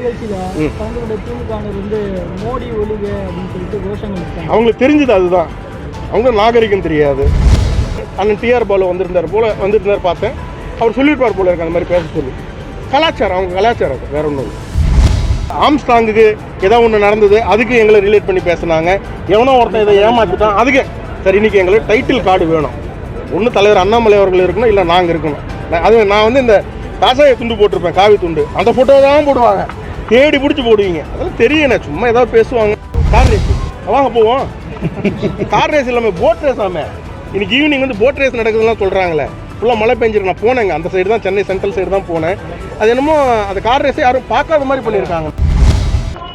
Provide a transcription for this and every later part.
நிகழ்ச்சியில் தங்களுடைய திமுகவினர் வந்து மோடி ஒழிக அப்படின்னு சொல்லிட்டு கோஷங்கள் இருக்காங்க. அவங்களுக்கு தெரிஞ்சது அதுதான். அவங்க நாகரிகம் தெரியாது. அண்ணன் டிஆர் பாலு வந்திருந்தார் பார்த்தேன். அவர் சொல்லியிருப்பார் போல இருக்கு அந்த மாதிரி பேச சொல்லி. கலாச்சாரம், அவங்க கலாச்சாரம் வேற ஒன்றும் இல்லை. ஆம்ஸ்டாங்குக்கு ஏதோ ஒன்று நடந்தது, அதுக்கு எங்களை ரிலேட் பண்ணி பேசினாங்க. எவனோ ஒருத்தன் இதை ஏமாற்றிட்டான், அதுக்கு சரி இன்னைக்கு எங்களுக்கு டைட்டில் கார்டு வேணும். ஒன்று தலைவர் அண்ணாமலை அவர்கள் இருக்கணும், இல்லை நாங்கள் இருக்கணும். அது நான் வந்து இந்த காசாய துண்டு போட்டிருப்பேன், காவி துண்டு, அந்த ஃபோட்டோ தான் போடுவாங்க, தேடி பிடிச்சி போடுவீங்க. அதெல்லாம் தெரியல, சும்மா ஏதாவது பேசுவாங்க. கார் ரேஸ் வாங்க போவோம். கார் ரேஸ் இல்லாமல் போட் ரேஸ் ஆமே. இன்னைக்கு ஈவினிங் வந்து போட் ரேஸ் நடக்குதுலாம் சொல்கிறாங்களே. ஃபுல்லாக மழை பெஞ்சிருக்கு. நான் போனேங்க, அந்த சைடு தான், சென்னை சென்ட்ரல் சைடு தான் போனேன். அது என்னமோ அந்த கார் ரேஸை யாரும் பார்க்காத மாதிரி பண்ணியிருக்காங்க.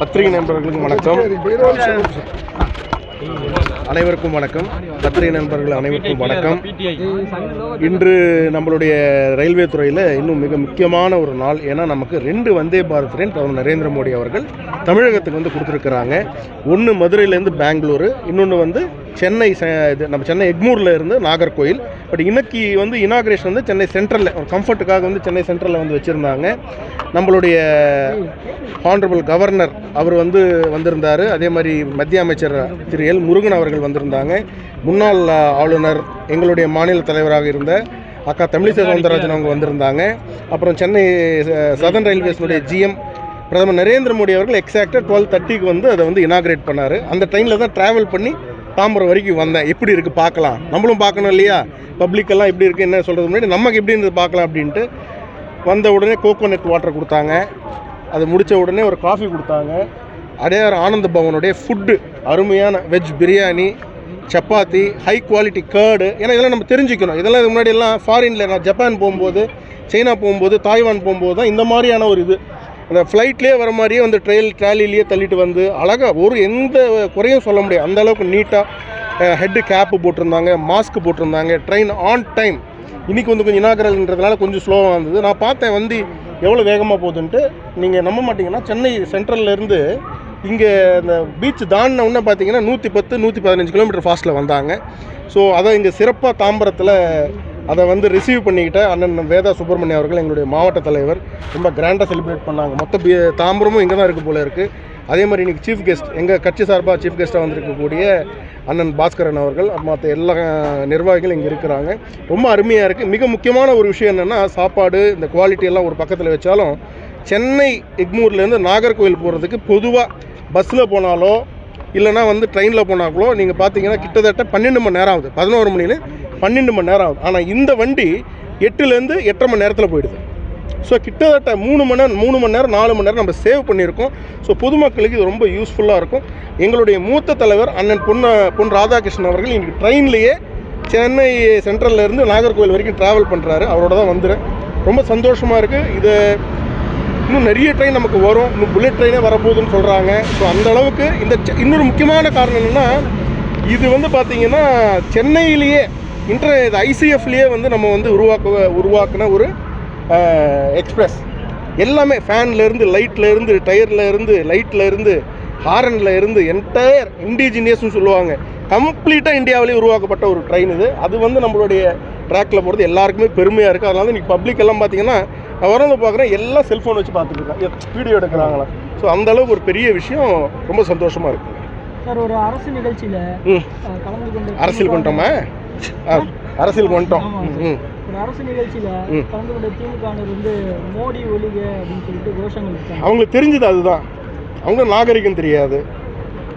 பத்திரிகை நண்பர்களுக்கு வணக்கம், அனைவருக்கும் வணக்கம். பத்திரிகை நண்பர்கள் அனைவருக்கும் வணக்கம். இன்று நம்மளுடைய ரயில்வே துறையில் இன்னும் மிக முக்கியமான ஒரு நாள். ஏன்னா நமக்கு 2 வந்தே பாரத் ட்ரெயின் பிரதமர் நரேந்திர மோடி அவர்கள் தமிழகத்துக்கு வந்து கொடுத்துருக்குறாங்க. ஒன்று மதுரையிலேருந்து பெங்களூரு, இன்னொன்று வந்து சென்னை, நம்ம சென்னை எக்மூரில் இருந்து நாகர்கோயில். பட் இன்னைக்கு வந்து இனாக்ரேஷன் வந்து சென்னை சென்ட்ரலில், ஒரு கம்ஃபர்ட்டுக்காக வந்து சென்னை சென்ட்ரலில் வந்து வச்சுருந்தாங்க. நம்மளுடைய ஹானரபிள் கவர்னர் அவர் வந்திருந்தார். அதே மாதிரி மத்திய அமைச்சர் திரு எல் முருகன் அவர்கள் வந்திருந்தாங்க. முன்னாள் ஆளுநர், எங்களுடைய மாநில தலைவராக இருந்த அக்கா தமிழிசை சவுந்தரராஜன் அவங்க வந்திருந்தாங்க. அப்புறம் சென்னை சதர்ன் ரயில்வேஸினுடைய ஜிஎம் பிரதமர் நரேந்திர மோடி அவர்கள் எக்ஸாக்டாக 12:30க்கு வந்து அதை வந்து இனாக்ரேட் பண்ணார். அந்த ட்ரெயினில் தான் ட்ராவல் பண்ணி தாம்பரம் வரைக்கும் வந்தேன். எப்படி இருக்குது பார்க்கலாம், நம்மளும் பார்க்கணும் இல்லையா, பப்ளிக்கெல்லாம் எப்படி இருக்குது என்ன சொல்கிறது முன்னாடி நமக்கு எப்படி இருந்தது பார்க்கலாம் அப்படின்ட்டு வந்த உடனே கோகோனட் வாட்டர் கொடுத்தாங்க. அது முடித்த உடனே ஒரு காஃபி கொடுத்தாங்க. அடையார் ஆனந்த பவனுடைய ஃபுட்டு, அருமையான veg biryani, chapati, high quality curd. ஏன்னா இதெல்லாம் நம்ம தெரிஞ்சுக்கணும். இதெல்லாம் இது முன்னாடி எல்லாம் ஃபாரினில், நான் ஜப்பான் போகும்போது, சைனா போகும்போது, தாய்வான் போகும்போது தான் இந்த மாதிரியான ஒரு இது, அந்த ஃப்ளைட்லேயே வர மாதிரியே வந்து ட்ராலிலேயே தள்ளிட்டு வந்து அழகாக, ஒரு எந்த குறையும் சொல்ல முடியாது, அந்த அளவுக்கு நீட்டாக ஹெட்டு கேப்பு போட்டிருந்தாங்க, மாஸ்க் போட்டிருந்தாங்க. Train on time. இன்றைக்கி வந்து கொஞ்சம் இனாகரல்ன்றதுனால கொஞ்சம் ஸ்லோவாக இருந்தது. நான் பார்த்தேன் வந்து எவ்வளோ வேகமாக போகுதுன்ட்டு. நீங்கள் நம்ப மாட்டிங்கன்னா, சென்னை சென்ட்ரல்லேருந்து இங்கே இந்த பீச் தாண்டின உடனே பார்த்தீங்கன்னா 110-115 கிலோமீட்டர் ஃபாஸ்ட்டில் வந்தாங்க. ஸோ அதை இங்கே சிறப்பாக தாம்பரத்தில் அதை வந்து ரிசீவ் பண்ணிக்கிட்ட அண்ணன் வேதா சுப்பிரமணியம் அவர்கள், எங்களுடைய மாவட்ட தலைவர், ரொம்ப கிராண்டாக செலிப்ரேட் பண்ணாங்க. மொத்த தாம்பரமும் இங்கே தான் இருக்குது போல இருக்குது. அதே மாதிரி இன்றைக்கி சீஃப் கெஸ்ட், எங்கள் கட்சி சார்பாக சீஃப் கெஸ்ட்டாக வந்திருக்கக்கூடிய அண்ணன் பாஸ்கரன் அவர்கள், மற்ற எல்லா நிர்வாகிகளும் இங்கே இருக்கிறாங்க. ரொம்ப அருமையாக இருக்குது. மிக முக்கியமான ஒரு விஷயம் என்னென்னா, சாப்பாடு இந்த குவாலிட்டி எல்லாம் ஒரு பக்கத்தில் வச்சாலும், சென்னை எக்மூர்லேருந்து நாகர்கோவில் போகிறதுக்கு பொதுவாக பஸ்ஸில் போனாலோ இல்லைனா வந்து ட்ரெயினில் போனாங்களோ நீங்கள் பார்த்தீங்கன்னா கிட்டத்தட்ட 12 மணி நேரம் ஆகுது. 11 மணின்னு 12 மணி நேரம் ஆகுது. ஆனால் இந்த வண்டி 8லேருந்து 8:30 மணி நேரத்தில் போயிடுது. ஸோ கிட்டத்தட்ட 3 மணி நேரம் 4 மணி நேரம் நம்ம சேவ் பண்ணியிருக்கோம். ஸோ பொதுமக்களுக்கு இது ரொம்ப யூஸ்ஃபுல்லாக இருக்கும். எங்களுடைய மூத்த தலைவர் அண்ணன் பொன் ராதாகிருஷ்ணன் அவர்கள் இன்றைக்கி ட்ரெயின்லேயே சென்னை சென்ட்ரல்லேருந்து நாகர்கோவில் வரைக்கும் ட்ராவல் பண்ணுறாரு. அவரோட தான் வந்துடுறேன். ரொம்ப சந்தோஷமாக இருக்குது. இது இன்னும் நிறைய ட்ரெயின் நமக்கு வரும். இன்னும் புல்லட் ட்ரெயினே வரப்போகுதுன்னு சொல்கிறாங்க. ஸோ அந்த அளவுக்கு இன்னொரு முக்கியமான காரணம் என்னென்னா, இது வந்து பார்த்திங்கன்னா சென்னையிலேயே இது ஐசிஎஃப்லேயே வந்து நம்ம வந்து உருவாக்கின ஒரு எக்ஸ்பிரஸ். எல்லாமே ஃபேன்லேருந்து, லைட்லேருந்து, டயர்லேருந்து, லைட்லேருந்து, ஹாரனில் இருந்து, என்டையர் இண்டிஜினியஸ்னு சொல்லுவாங்க, கம்ப்ளீட்டாக இந்தியாவிலே உருவாக்கப்பட்ட ஒரு ட்ரெயின் இது. அது வந்து நம்மளுடைய ட்ராக்கில் போகிறது எல்லாருக்குமே பெருமையாக இருக்குது. அதனால இன்றைக்கி பப்ளிக் எல்லாம் பார்த்திங்கன்னா, நான் வரந்து பார்க்குறேன், எல்லாம் செல்ஃபோன் வச்சு பார்த்துட்டு இருக்காங்க, வீடியோ எடுக்கிறாங்களா. ஸோ அந்தளவுக்கு ஒரு பெரிய விஷயம். ரொம்ப சந்தோஷமாக இருக்குது சார். ஒரு அரசு நிகழ்ச்சியில் கலந்து கொண்டு அரசியல் கொண்டோமா? அரசியல் கொண்டோம். ஒரு அரசு நிகழ்ச்சியில் கலந்து கொண்ட திமுகவினர் வந்து மோடி ஒழிக அப்படின்னு சொல்லிட்டு கோஷங்கள் இருக்காங்க. அவங்களுக்கு தெரிஞ்சது அதுதான். அவங்க நாகரிகம் தெரியாது.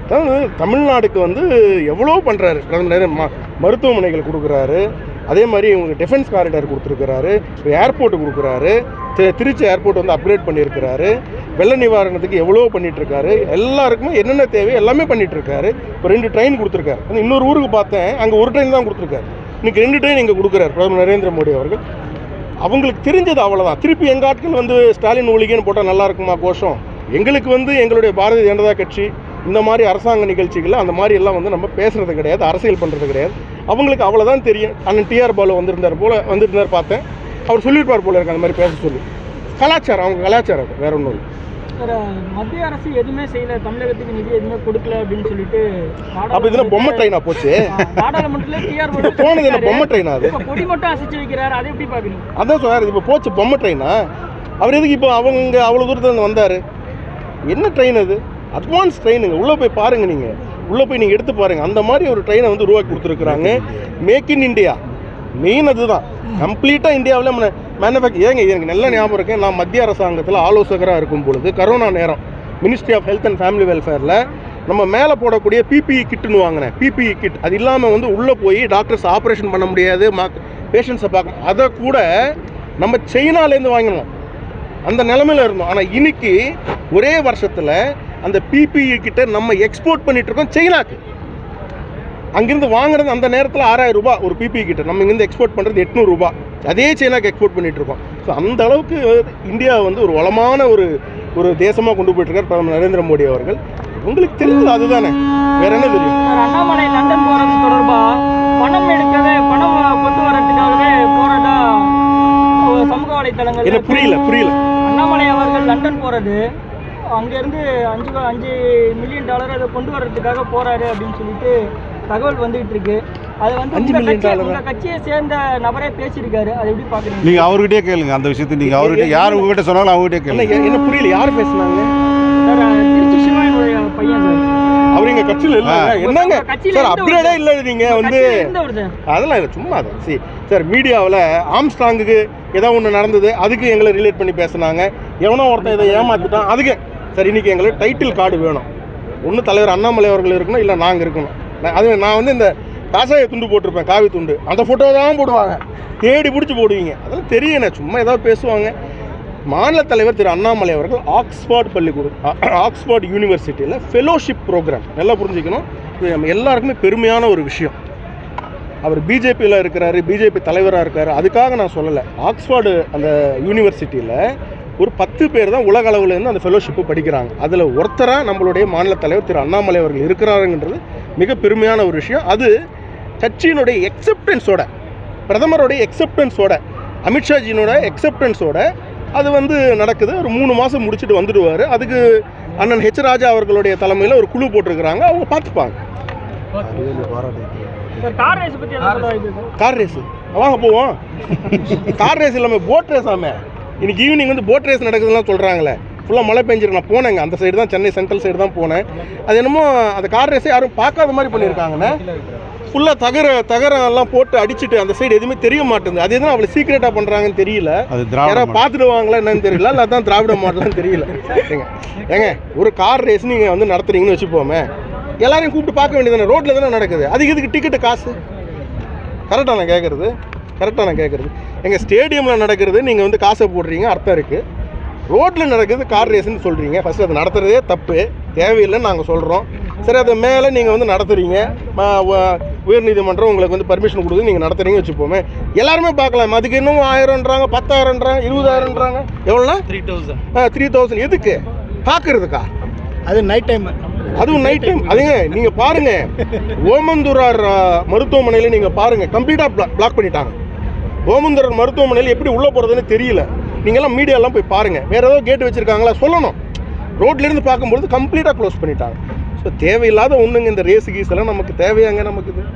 அதாவது தமிழ்நாடுக்கு வந்து எவ்வளோ பண்ணுறாரு பிரதமர். மருத்துவமனைகள் கொடுக்குறாரு, அதே மாதிரி இவங்க டிஃபென்ஸ் காரிடார் கொடுத்துருக்கிறாரு, ஏர்போர்ட்டு கொடுக்குறாரு, திருச்சி ஏர்போர்ட் வந்து அப்கிரேட் பண்ணியிருக்கிறாரு, வெள்ள நிவாரணத்துக்கு எவ்வளோ பண்ணிகிட்ருக்காரு, எல்லாருக்குமே என்னென்ன தேவை எல்லாமே பண்ணிகிட்ருக்காரு. இப்போ 2 ட்ரெயின் கொடுத்துருக்காரு. இன்னொரு ஊருக்கு பார்த்தேன், அங்கே ஒரு ட்ரெயின் தான் கொடுத்துருக்காரு. இன்றைக்கி 2 ட்ரெயின் இங்கே கொடுக்குறாரு பிரதமர் நரேந்திர மோடி அவர்கள். அவங்களுக்கு தெரிஞ்சது அவ்வளோதான். திருப்பி எங்கள் ஆட்கள் வந்து ஸ்டாலின் ஒழிகன்னு போட்டால் நல்லா இருக்குமா கோஷம்? எங்களுக்கு வந்து எங்களுடைய பாரதிய ஜனதா கட்சி இந்த மாதிரி அரசாங்க நிகழ்ச்சிகளில் அந்த மாதிரி எல்லாம் வந்து நம்ம பேசுகிறது கிடையாது, அரசியல் பண்ணுறது கிடையாது. அவங்களுக்கு அவ்வளோதான் தெரியும். அண்ணன் டிஆர் பாலு வந்திருந்தார் பார்த்தேன். அவர் சொல்லியிருப்பார் போல இருக்கு அந்த மாதிரி பேச சொல்லி. கலாச்சாரம், அவங்க கலாச்சாரம் வேற ஒன்றும் இல்லை. சார், மத்திய அரசு எதுவுமே செய்யல, தமிழகத்துக்கு நிதி எதுவுமே கொடுக்கல அப்படின்னு சொல்லிட்டு. அப்போ இதெல்லாம் பொம்மை ட்ரெயினா போச்சு? நாடாளுமன்றத்தில் டிஆர் பாலு போனது என்ன பொம்மை ட்ரெயினா? அது கொடி மட்டும் அசைச்சு வைக்கிறாரு, அதை எப்படி பார்க்குறீங்க? அதான் சார், இப்போ போச்சு பொம்மை ட்ரெயினா? அவர் எதுக்கு இப்போ அவங்க அவ்வளோ தூரத்தில் வந்தார்? என்ன ட்ரெயின் அது? அட்வான்ஸ் ட்ரெயினுங்க. உள்ளே போய் பாருங்கள், நீங்கள் உள்ளே போய் நீங்கள் எடுத்து பாருங்கள். அந்த மாதிரி ஒரு ட்ரெயினை வந்து உருவாக்கி கொடுத்துருக்குறாங்க. மேக் இன் இண்டியா மெயின் அதுதான். கம்ப்ளீட்டாக இந்தியாவில் மேனுஃபேக்சர். எனக்கு நல்ல ஞாபகம் இருக்கேன், நான் மத்திய அரசாங்கத்தில் ஆலோசகராக இருக்கும் பொழுது கரோனா நேரம் ministry of health and family வெல்ஃபேரில் நம்ம மேலே போடக்கூடிய பிபிஇ கிட்டுன்னு வாங்கினேன். பிபிஇ கிட் அது இல்லாமல் வந்து உள்ளே போய் டாக்டர்ஸ் ஆப்ரேஷன் பண்ண முடியாது, பேஷண்ட்ஸை பார்க்க, அதை கூட நம்ம சைனாலேருந்து வாங்கினோம். அந்த நிலமையில் இருந்தோம். ஆனால் இன்னைக்கு ஒரே வருஷத்தில் அந்த பிபிஇ கிட்ட நம்ம எக்ஸ்போர்ட் பண்ணிகிட்ருக்கோம் சைனாக்கு. அங்கேருந்து வாங்குறது அந்த நேரத்தில் 6000 ரூபாய் ஒரு பிபிஇ கிட்ட, நம்ம இங்கேருந்து எக்ஸ்போர்ட் பண்ணுறது 800 ரூபாய். அதே சைனாக்கு எக்ஸ்போர்ட் பண்ணிகிட்ருக்கோம். ஸோ அந்த அளவுக்கு இந்தியா வந்து ஒரு வளமான ஒரு தேசமாக கொண்டு போயிட்டுருக்கார் பிரதமர் நரேந்திர மோடி அவர்கள். உங்களுக்கு தெரிஞ்சது அதுதானே, வேற என்ன தெரியும்? அண்ணாமலை லண்டன் போகிறது தொடர்பாக பணம் கொண்டு வரதுக்காகவே போகிறதா சமூக வலைத்தளங்கள். என்ன புரியல? அண்ணாமலை அவர்கள் லண்டன் போகிறது, அங்கேருந்து $5 மில்லியன் அதை கொண்டு வர்றதுக்காக போகிறாரு அப்படின்னு சொல்லிட்டு தகவல் வந்துகிட்டு இருக்கு. அது வந்து உங்கள் கட்சியை சேர்ந்த நபரே பேசியிருக்காரு. அதை எப்படி பார்க்குறீங்க? நீங்கள் அவர்கிட்டே கேளுங்க அந்த விஷயத்தை. நீங்கள் அவர்கிட்ட யார் உங்ககிட்ட சொன்னாலும் அவங்ககிட்டே கேளுங்க. என்ன புரியல? யார் பேசுனாங்க? சார் திருச்சி சிவாயினுடைய பையன் சார். அவர் எங்கள் கட்சியில் இல்லை. என்னங்க சார் அப்கிரேடே இல்லை? நீங்கள் வந்து அதெல்லாம் இல்லை, சும்மா தான். சரி சார், மீடியாவில் ஆம்ஸ்ட்ராங்குக்கு ஏதோ ஒன்று நடந்தது, அதுக்கு எங்களை ரிலேட் பண்ணி பேசுனாங்க. எவனோ ஒருத்தன் இதை ஏமாற்றிட்டான், அதுக்கு சரி இன்றைக்கி எங்களுக்கு டைட்டில் கார்டு வேணும். ஒன்று தலைவர் அண்ணாமலை அவர்கள் இருக்கணும், இல்லை நாங்கள் இருக்கணும். அது நான் வந்து இந்த காசாய துண்டு போட்டிருப்பேன், காவி துண்டு, அந்த ஃபோட்டோ தான் போடுவாங்க, தேடி பிடிச்சி போடுவீங்க. அதெல்லாம் தெரியண்ணே, சும்மா ஏதாவது பேசுவாங்க. மாநில தலைவர் திரு அண்ணாமலை அவர்கள் ஆக்ஸ்ஃபோர்ட் யூனிவர்சிட்டியில் ஃபெலோஷிப் ப்ரோக்ராம், நல்லா புரிஞ்சுக்கணும், இது நம்ம எல்லாருக்குமே பெருமையான ஒரு விஷயம். அவர் பிஜேபியில் இருக்கிறாரு, பிஜேபி தலைவராக இருக்கார், அதுக்காக நான் சொல்லலை. ஆக்ஸ்ஃபோர்டு அந்த யூனிவர்சிட்டியில் ஒரு 10 பேர் தான் உலக அளவுலேருந்து அந்த ஃபெலோஷிப்பு படிக்கிறாங்க. அதில் ஒருத்தராக நம்மளுடைய மாநில தலைவர் திரு அண்ணாமலை அவர்கள் இருக்கிறாருன்றது மிக பெருமையான ஒரு விஷயம். அது கட்சியினுடைய எக்ஸப்டன்ஸோட, பிரதமருடைய எக்ஸப்டன்ஸோட, அமித்ஷாஜியினோட எக்ஸப்டன்ஸோட அது வந்து நடக்குது. ஒரு 3 மாதம் முடிச்சுட்டு வந்துடுவார். அதுக்கு அண்ணன் ஹெச் ராஜா அவர்களுடைய தலைமையில் ஒரு குழு போட்டிருக்கிறாங்க, அவங்க பார்த்துப்பாங்க. கார் ரேஸு வாங்க போவோம். கார் ரேஸ் இல்லாமல் போட் ரேஸ் ஆமே. இன்னைக்கு ஈவினிங் வந்து போட் ரேஸ் நடக்குதுலாம் சொல்கிறாங்களே. ஃபுல்லாக மழை பெஞ்சிருக்கு. நான் போனேங்க, அந்த சைடு தான், சென்னை சென்ட்ரல் சைடு தான் போனேன். அது என்னமோ அந்த கார் ரேஸை யாரும் பார்க்காத மாதிரி பண்ணியிருக்காங்கண்ணே. ஃபுல்லாக தகரம் எல்லாம் போட்டு அடிச்சுட்டு அந்த சைடு எதுவுமே தெரிய மாட்டேங்குது. அது எதுவும் அவ்வளோ சீக்கிரட்டாக பண்ணுறாங்கன்னு தெரியல. யாராவது பார்த்துடுவாங்களா என்னன்னு தெரியல, இல்லை அதான் திராவிட மாடலான்னு தெரியல. ஏங்க ஒரு கார் ரேஸ் நீங்கள் வந்து நடத்துறீங்கன்னு வச்சுப்போமே, எல்லாரையும் கூப்பிட்டு பார்க்க வேண்டியதானே, ரோட்டில் தானே நடக்குது. அதுக்கு இதுக்கு டிக்கெட்டு காசு. கரெக்டாக நான் கேட்குறது எங்கள் ஸ்டேடியமில் நடக்கிறது நீங்கள் வந்து காசை போடுறீங்க, அர்த்தம் இருக்குது. ரோட்டில் நடக்குது கார் ரேஸ்ன்னு சொல்கிறீங்க. ஃபஸ்ட்டு அது நடத்துகிறதே தப்பு, தேவையில்லைன்னு நாங்கள் சொல்கிறோம். சரி, அது மேலே நீங்கள் வந்து நடத்துகிறீங்க, உயர்நீதிமன்றம் உங்களுக்கு வந்து பர்மிஷன் கொடுக்குது, நீங்கள் நடத்துகிறீங்க வச்சுப்போமே, எல்லாருமே பார்க்கலாம். அதுக்கு இன்னும் 1000ன்றாங்க, 10,000ன்றாங்க, 20,000ன்றாங்க. எவ்வளோண்ணா? 3,000. எதுக்கு? பார்க்குறதுக்கா? அது நைட் டைம். அதுவும் நைட் டைம். அதுங்க நீங்கள் பாருங்கள், ஓமந்தூரார் மருத்துவமனையில் நீங்கள் பாருங்கள், கம்ப்ளீட்டாக பிளாக் பண்ணிட்டாங்க. ஓமந்தூரார் மருத்துவமனையில் எப்படி உள்ளே போகிறதுன்னு தெரியல. நீங்கள்லாம் மீடியாலாம் போய் பாருங்கள். வேறு ஏதோ கேட்டு வச்சுருக்காங்களா சொல்லணும். ரோட்லேருந்து பார்க்கும்பொழுது கம்ப்ளீட்டாக க்ளோஸ் பண்ணிட்டாங்க. ஸோ தேவையில்லாத ஒன்றுங்க இந்த ரேஸு கீஸ் எல்லாம் நமக்கு தேவையாங்க? நமக்கு இது